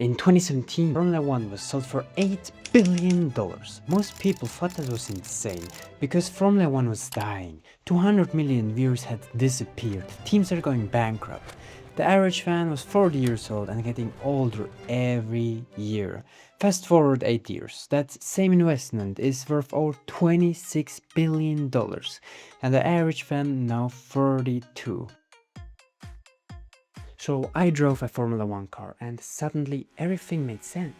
In 2017, Formula 1 was sold for $8 billion. Most people thought that was insane, because Formula 1 was dying. 200 million viewers had disappeared, teams are going bankrupt. The average fan was 40 years old and getting older every year. Fast forward 8 years, that same investment is worth over $26 billion, and the average fan now 32. So I drove a Formula 1 car and suddenly everything made sense.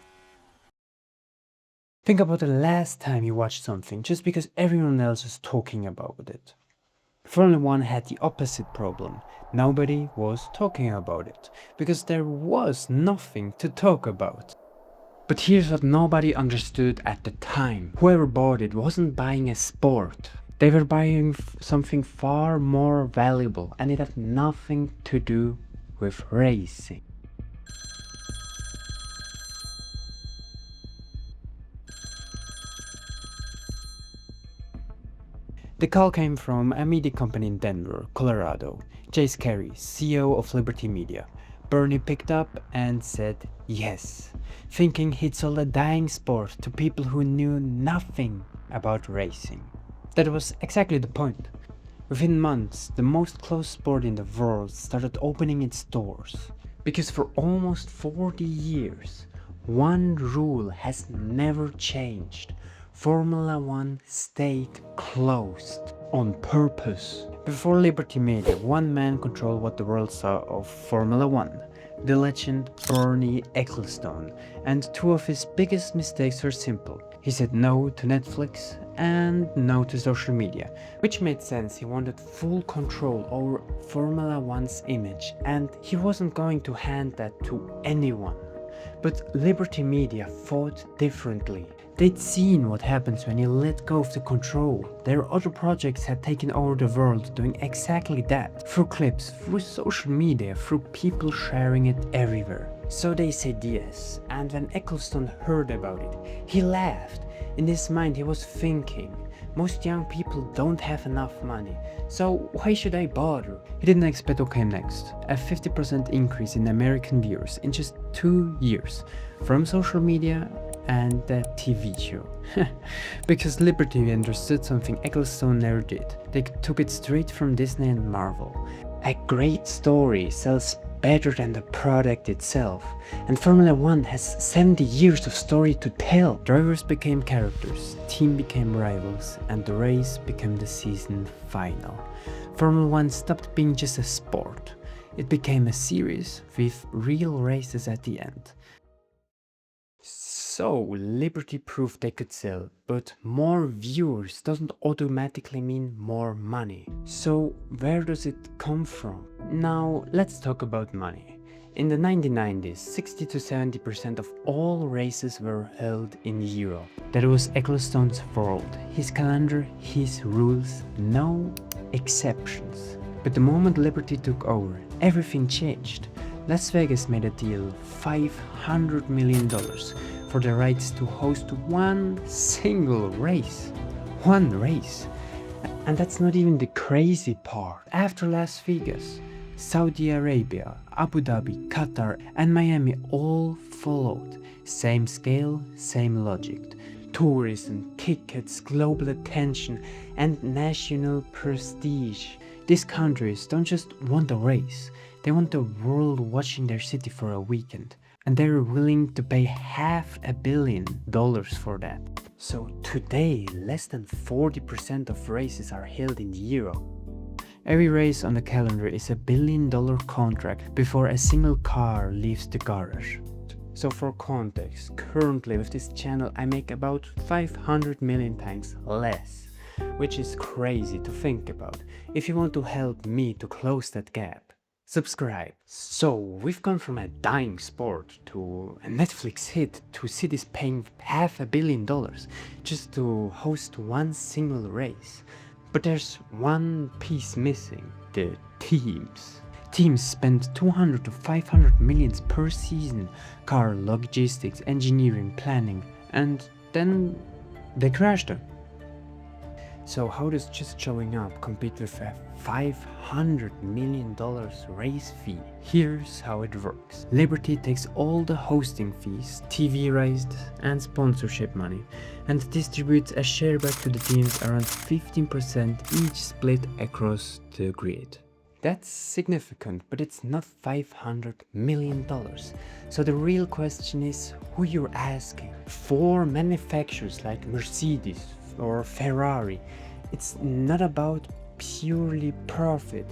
Think about the last time you watched something just because everyone else is talking about it. Formula 1 had the opposite problem. Nobody was talking about it, because there was nothing to talk about. But here's what nobody understood at the time. Whoever bought it wasn't buying a sport. They were buying something far more valuable, and it had nothing to do with racing. The call came from a media company in Denver, Colorado. Chase Carey, CEO of Liberty Media. Bernie picked up and said yes, thinking he'd sold a dying sport to people who knew nothing about racing. That was exactly the point. Within months, the most closed sport in the world started opening its doors. Because for almost 40 years, one rule has never changed. Formula 1 stayed closed on purpose. Before Liberty Media, one man controlled what the world saw of Formula 1, the legend Bernie Ecclestone, and two of his biggest mistakes were simple. He said no to Netflix and no to social media, which made sense. He wanted full control over Formula 1's image, and he wasn't going to hand that to anyone. But Liberty Media thought differently. They'd seen what happens when you let go of the control. Their other projects had taken over the world doing exactly that. Through clips, through social media, through people sharing it everywhere. So they said yes, and when Ecclestone heard about it, he laughed. In his mind he was thinking, most young people don't have enough money, so why should I bother? He didn't expect what came next. A 50% increase in American viewers in just 2 years, from social media and the TV show. Because Liberty understood something Ecclestone never did. They took it straight from Disney and Marvel. A great story sells better than the product itself, and Formula 1 has 70 years of story to tell. Drivers became characters, team became rivals, and the race became the season final. Formula 1 stopped being just a sport. It became a series with real races at the end. So Liberty proved they could sell, but more viewers doesn't automatically mean more money. So where does it come from? Now let's talk about money. In the 1990s, 60 to 70% of all races were held in Europe. That was Ecclestone's world, his calendar, his rules, no exceptions. But the moment Liberty took over, everything changed. Las Vegas made a deal, $500 million, for the rights to host one single race. One race. And that's not even the crazy part. After Las Vegas, Saudi Arabia, Abu Dhabi, Qatar, and Miami all followed. Same scale, same logic. Tourism, tickets, global attention, and national prestige. These countries don't just want a race, they want the world watching their city for a weekend. And they're willing to pay $500 million for that. So today, less than 40% of races are held in Europe. Every race on the calendar is $1 billion contract before a single car leaves the garage. So for context, currently with this channel I make about 500 million times less, which is crazy to think about. If you want to help me to close that gap, subscribe. So we've gone from a dying sport to a Netflix hit to cities paying $500 million just to host one single race. But there's one piece missing: the teams. Teams spend 200 to 500 millions per season, car, logistics, engineering, planning, and then they crash them. So how does just showing up compete with a $500 million race fee? Here's how it works. Liberty takes all the hosting fees, TV rights, and sponsorship money, and distributes a share back to the teams around 15% each, split across the grid. That's significant, but it's not $500 million. So the real question is who you're asking. For manufacturers like Mercedes or Ferrari, it's not about purely profit.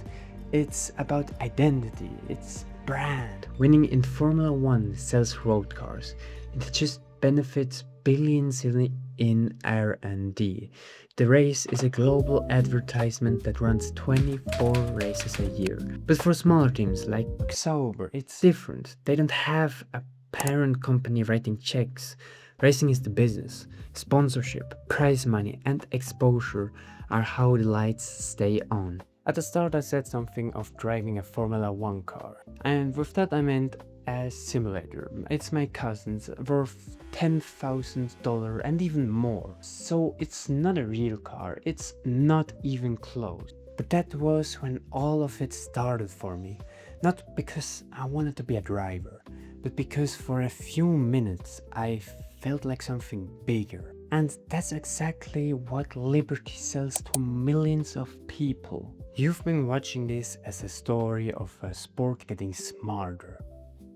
It's about identity, it's brand. Winning in Formula One sells road cars. It just benefits billions in R&D. The race is a global advertisement that runs 24 races a year. But for smaller teams like Sauber, it's different. They don't have a parent company writing checks. Racing is the business. Sponsorship, prize money, and exposure are how the lights stay on. At the start I said something of driving a Formula 1 car, and with that I meant a simulator. It's my cousin's, worth $10,000 and even more. So it's not a real car, it's not even close. But that was when all of it started for me. Not because I wanted to be a driver, but because for a few minutes I felt like something bigger. And that's exactly what Liberty sells to millions of people. You've been watching this as a story of a sport getting smarter.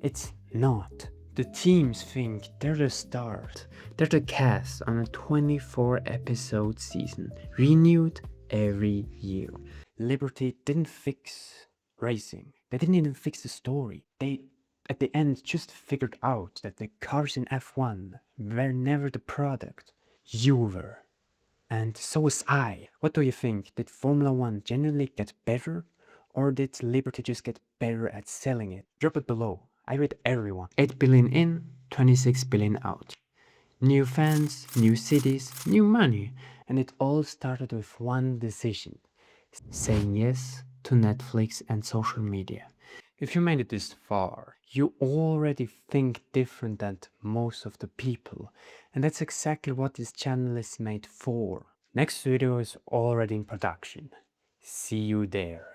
It's not. The teams think they're the start. They're the cast on a 24 episode season, renewed every year. Liberty didn't fix racing. They didn't even fix the story. They, at the end, just figured out that the cars in F1 were never the product. You were. And so was I. What do you think? Did Formula 1 genuinely get better? Or did Liberty just get better at selling it? Drop it below. I read everyone. 8 billion in, 26 billion out. New fans, new cities, new money. And it all started with one decision. Saying yes to Netflix and social media. If you made it this far, you already think different than most of the people. And that's exactly what this channel is made for. Next video is already in production. See you there.